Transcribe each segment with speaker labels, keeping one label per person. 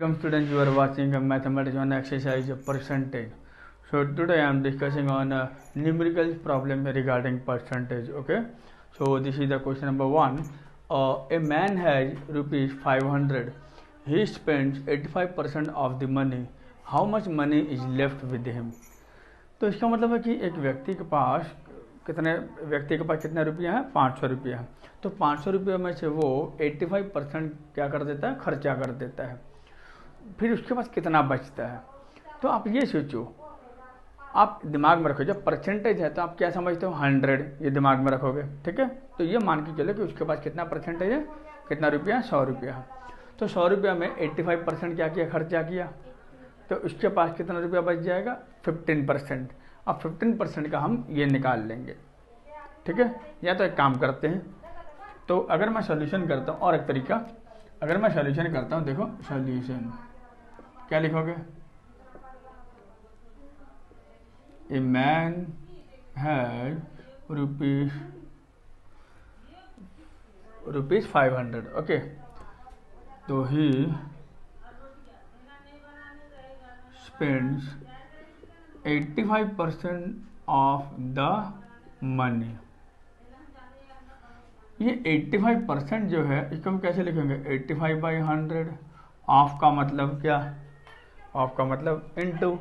Speaker 1: Welcome students, you are watching a mathematics on exercise percentage. So today I am discussing on a numerical problem regarding percentage. Okay, so this is the question number 1. A man has rupees 500. He spends 85% of the money. How much money is left with him? तो इसका मतलब है कि एक व्यक्ति के पास कितने रुपया है? 500 रुपया है। तो 500 रुपये में से वो 85% क्या कर देता है? खर्चा कर देता है। फिर उसके पास कितना बचता है? तो आप ये सोचो, आप दिमाग में रखो, जब परसेंटेज है तो आप क्या समझते हो? 100, ये दिमाग में रखोगे, ठीक है। तो ये मान के चलो कि उसके पास कितना परसेंटेज है, कितना रुपया है? 100 रुपया है। तो 100 रुपया में 85% क्या किया? खर्चा किया। तो उसके पास कितना रुपया बच जाएगा? 15%। अब 15% का हम ये निकाल लेंगे, ठीक है। या तो एक काम करते हैं, तो अगर मैं सॉल्यूशन करता हूँ, और एक तरीका, अगर मैं सॉल्यूशन करता हूँ, देखो सॉल्यूशन क्या लिखोगे? A man has rupees 500, okay. तो he spends 85% of the money. ये 85% जो है, इसको हम कैसे लिखेंगे? 85/100। ऑफ का मतलब क्या? ऑफ का मतलब into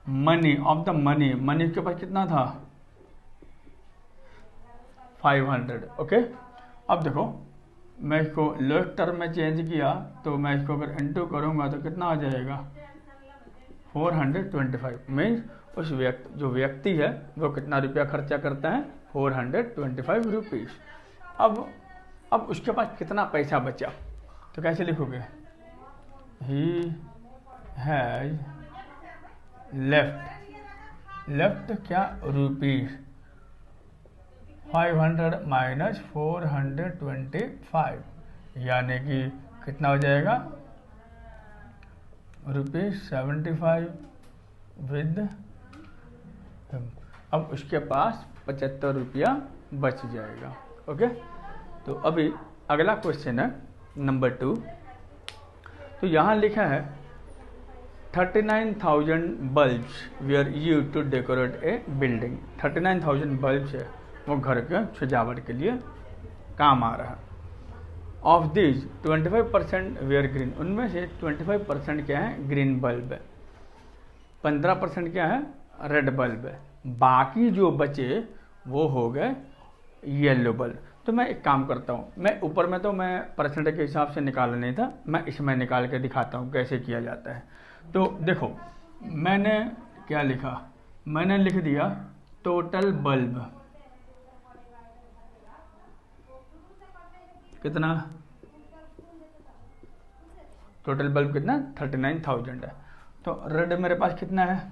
Speaker 1: money, of the money. Money के पास कितना था? 500, ओके। अब देखो, मैं इसको लोएस्ट टर्म में चेंज किया, तो मैं इसको अगर इनटू करूंगा तो कितना आ जाएगा? 425। मीन्स उस जो व्यक्ति है वो कितना रुपया खर्चा करता है? 425 रुपीज। अब उसके पास कितना पैसा बचा? तो कैसे लिखोगे? ही हैज लेफ्ट क्या? रुपीज 500 माइनस 425, यानी कि कितना हो जाएगा? ₹75 विद। अब उसके पास 75 रुपया बच जाएगा, ओके। तो अभी अगला क्वेश्चन है नंबर 2। तो यहाँ लिखा है 39,000 bulbs were used to decorate a building. 39,000 bulbs है, वो घर के सजावट के लिए काम आ रहा है। Of this 25% were green. उनमें से 25% क्या है? ग्रीन बल्ब है। 15% क्या है? रेड बल्ब है। बाकी जो बचे वो हो गए येलो बल्ब। तो मैं एक काम करता हूँ, मैं ऊपर में तो मैं परसेंटेज के हिसाब से निकाला नहीं था, मैं इसमें निकाल के दिखाता हूँ कैसे किया जाता है। तो देखो, मैंने क्या लिखा? मैंने लिख दिया टोटल बल्ब कितना? टोटल बल्ब कितना? 39,000 है। तो रेड मेरे पास कितना है?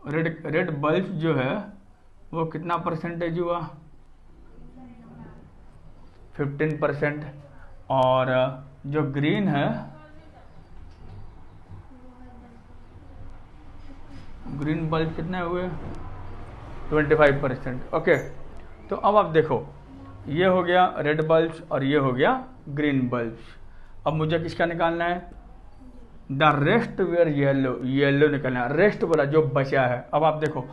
Speaker 1: रेड बल्ब जो है वो कितना परसेंटेज हुआ? 15%। और जो ग्रीन है, ग्रीन बल्ब कितने हुए? 25%, ओके। तो अब आप देखो, ये हो गया रेड बल्ब्स और ये हो गया ग्रीन बल्ब्स। अब मुझे किसका निकालना है? द रेस्ट वेयर येलो निकालना है। रेस्ट बोला जो बचा है। अब आप देखो,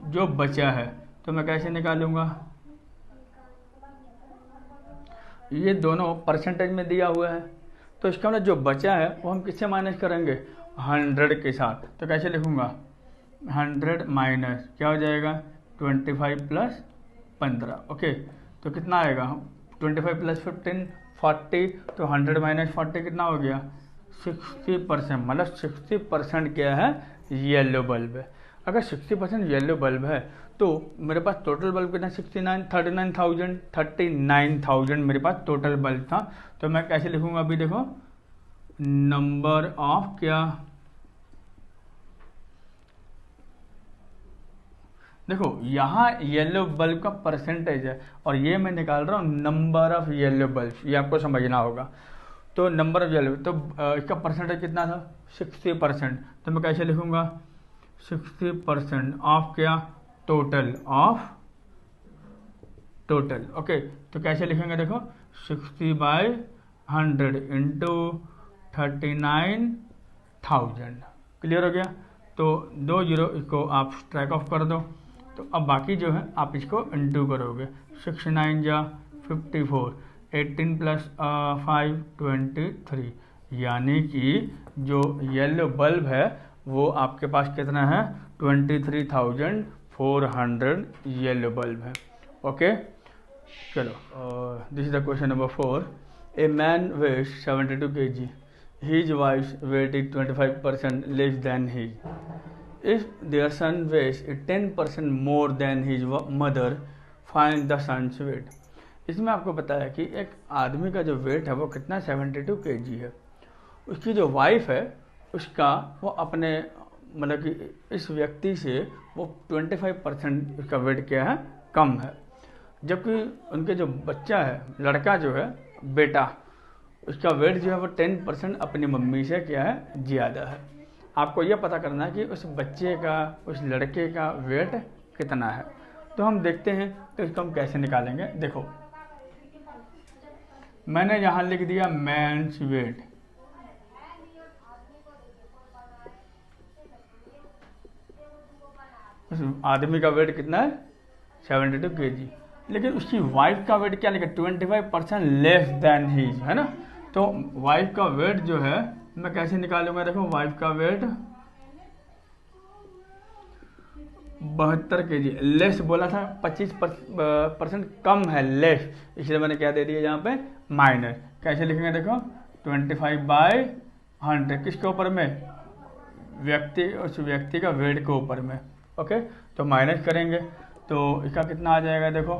Speaker 1: जो बचा है तो मैं कैसे निकालूंगा? ये दोनों परसेंटेज में दिया हुआ है, तो इसका मतलब जो बचा है वो हम किससे माइनस करेंगे? 100 के साथ। तो कैसे लिखूंगा? 100 माइनस क्या हो जाएगा? 25 प्लस 15, ओके। तो कितना आएगा? 25 प्लस 15 40। तो 100 माइनस 40 कितना हो गया? 60%। मतलब 60% क्या है? येलो बल्ब है। अगर 60% येलो बल्ब है तो मेरे पास टोटल बल्ब कितना? 39,000 मेरे पास टोटल बल्ब था। तो मैं कैसे लिखूंगा? अभी देखो, नंबर ऑफ क्या? देखो, यहाँ येलो बल्ब का परसेंटेज है और ये मैं निकाल रहा हूँ नंबर ऑफ येलो बल्ब। ये आपको समझना होगा। तो नंबर ऑफ येलो, तो इसका परसेंटेज कितना था? 60%। तो मैं कैसे लिखूंगा? 60% ऑफ क्या? Total, of total, okay. तो कैसे लिखेंगे? देखो, 60/100 इंटू 39,000। क्लियर हो गया। तो 2 जीरो इसको आप स्ट्राइक ऑफ कर दो। तो अब बाकी जो है आप इसको इंटू करोगे। 6 9 जा 54, 18 प्लस 5 23, यानी कि जो येलो बल्ब है वो आपके पास कितना है 23,400 येलो बल्ब है। ओके चलो, this is the question number 4। A man weights 72 kg, his wife's weight is 25% less than his. If their son weighs 10% more than his mother, find the son's weight. इसमें आपको पता है कि एक आदमी का जो वेट है वो कितना 72 kg है। उसकी जो वाइफ है उसका वो अपने मतलब कि इस व्यक्ति से वो 25% उसका वेट क्या है कम है, जबकि उनके जो बच्चा है लड़का जो है बेटा उसका वेट जो है वो 10% अपनी मम्मी से क्या है ज़्यादा है। आपको यह पता करना है कि उस बच्चे का उस लड़के का वेट कितना है। तो हम देखते हैं तो इसको हम कैसे निकालेंगे। देखो मैंने यहाँ लिख दिया मैन्स वेट, उस आदमी का वेट कितना है 72 kg, लेकिन उसकी वाइफ का वेट क्या लिखा 25% लेस देन हीज, है ना। तो वाइफ का वेट जो है मैं कैसे निकालूंगा। देखो वाइफ का वेट 72 kg, लेस बोला था 25% कम है लेस, इसलिए मैंने क्या दे दिया यहाँ पे माइनस। कैसे लिखेंगे देखो 25/100 किसके ऊपर में व्यक्ति, उस व्यक्ति का वेट के ऊपर में। ओके तो माइनस करेंगे तो इसका कितना आ जाएगा देखो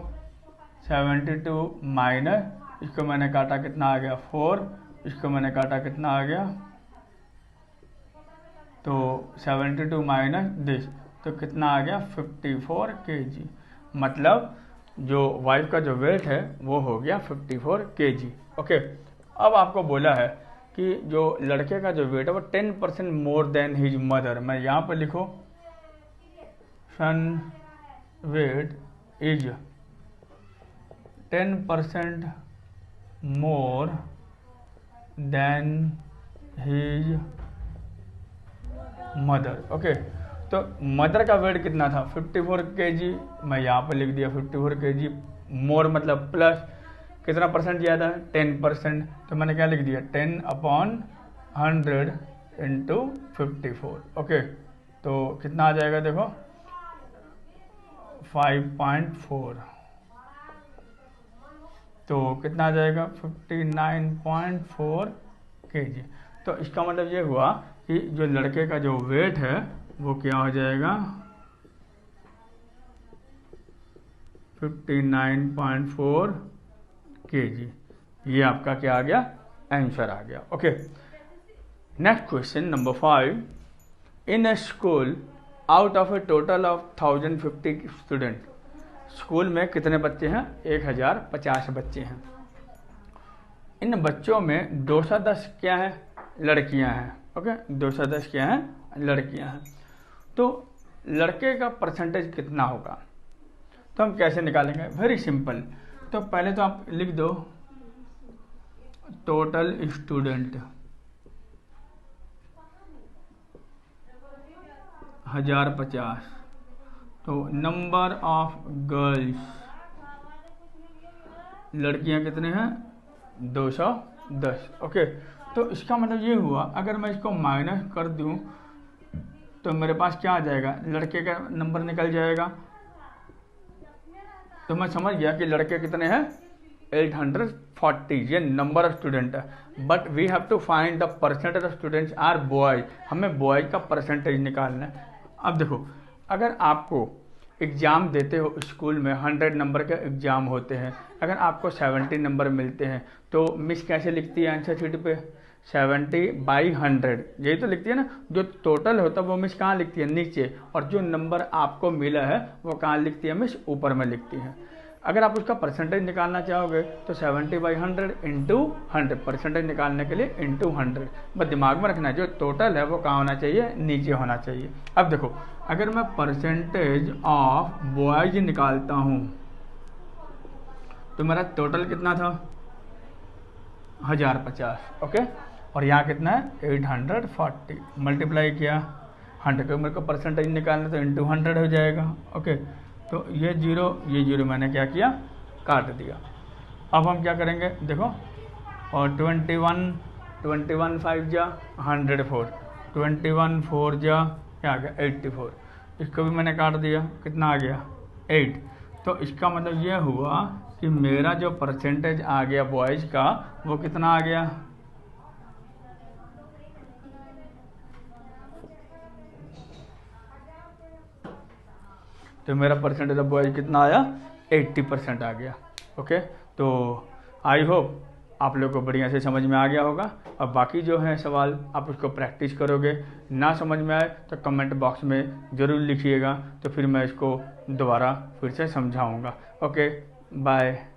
Speaker 1: 72 माइनस, इसको मैंने काटा कितना आ गया 4, इसको मैंने काटा कितना आ गया तो 72 माइनस दिस, तो कितना आ गया 54 kg। मतलब जो वाइफ का जो वेट है वो हो गया 54 kg। ओके अब आपको बोला है कि जो लड़के का जो वेट है वो 10% मोर देन हिज मदर। मैं यहाँ पर लिखो son weight is 10% more than his mother. Okay तो मदर का वेट कितना था 54 kg, मैं यहाँ पर लिख दिया 54 kg। मोर मतलब प्लस कितना परसेंट ज़्यादा है 10%, तो मैंने क्या लिख दिया 10/100 इंटू 54। ओके तो कितना आ जाएगा देखो 5.4, तो कितना आ जाएगा 59.4 kg। तो इसका मतलब ये हुआ कि जो लड़के का जो वेट है वो क्या हो जाएगा 59.4 kg। ये आपका क्या आ गया आंसर आ गया। Okay next question number 5। In a school out of A total of 1050 student, school में कितने बच्चे हैं 1050 बच्चे हैं। इन बच्चों में 210 क्या है लड़कियां हैं। ओके 210 क्या है लड़कियां हैं। तो लड़के का परसेंटेज कितना होगा, तो हम कैसे निकालेंगे। वेरी सिंपल, तो पहले तो आप लिख दो टोटल स्टूडेंट 1050, तो नंबर ऑफ गर्ल्स लड़कियां कितने हैं 210। ओके तो इसका मतलब ये हुआ अगर मैं इसको माइनस कर दूं तो मेरे पास क्या आ जाएगा लड़के का नंबर निकल जाएगा। तो मैं समझ गया कि लड़के कितने हैं 840, ये नंबर ऑफ स्टूडेंट है। But we have to find the percentage of students are boys, हमें बॉयज का परसेंटेज निकालना है। अब देखो अगर आपको एग्ज़ाम देते हो स्कूल में 100 नंबर के एग्ज़ाम होते हैं, अगर आपको 70 नंबर मिलते हैं तो मिस कैसे लिखती है आंसर शीट पे 70/100, यही तो लिखती है ना। जो टोटल होता है वो मिस कहाँ लिखती है नीचे, और जो नंबर आपको मिला है वो कहाँ लिखती है मिस ऊपर में लिखती है। अगर आप उसका परसेंटेज निकालना चाहोगे तो 70/100 इंटू 100, परसेंटेज निकालने के लिए इंटू 100। बस दिमाग में रखना है जो टोटल है वो कहाँ होना चाहिए नीचे होना चाहिए। अब देखो अगर मैं परसेंटेज ऑफ बॉयज निकालता हूँ तो मेरा टोटल कितना था 1050। ओके और यहाँ कितना है 840, मल्टीप्लाई किया 100 को, मेरे को परसेंटेज निकालना तो इंटू 100 हो जाएगा। ओके, तो ये जीरो मैंने क्या किया, काट दिया। अब हम क्या करेंगे देखो, और 21 5 जा 104, 21 4 जा क्या आ गया 84, इसको भी मैंने काट दिया, कितना आ गया 8। तो इसका मतलब ये हुआ कि मेरा जो परसेंटेज आ गया बॉयज़ का वो कितना आ गया, तो मेरा परसेंटेज ऑफ बॉयज़ कितना आया 80% आ गया। ओके, तो आई होप आप लोग को बढ़िया से समझ में आ गया होगा। अब बाकी जो है सवाल आप उसको प्रैक्टिस करोगे, ना समझ में आए तो कमेंट बॉक्स में ज़रूर लिखिएगा, तो फिर मैं इसको दोबारा फिर से समझाऊंगा। Okay, bye.